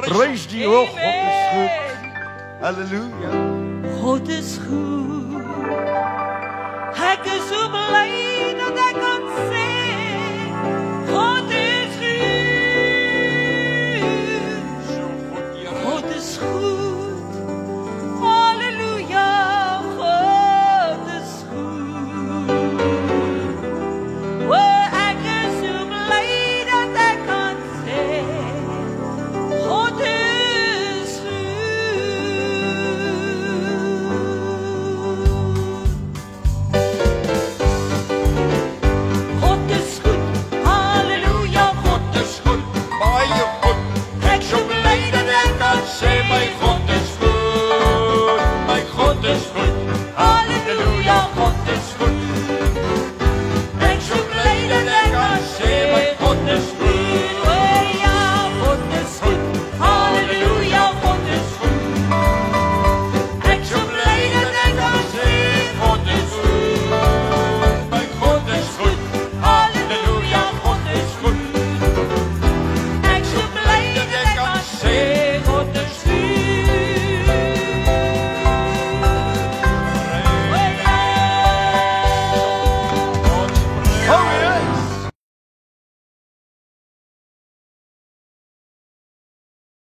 Prijs die, oh, God is goed. Halleluja. God is goed. Ek is so bly dat ek kan sê, God is goed. God is goed. Halleluja. God is goed. Oh, ek is so bly dat ek kan sê, God is Sê my God is goed, my God is goed.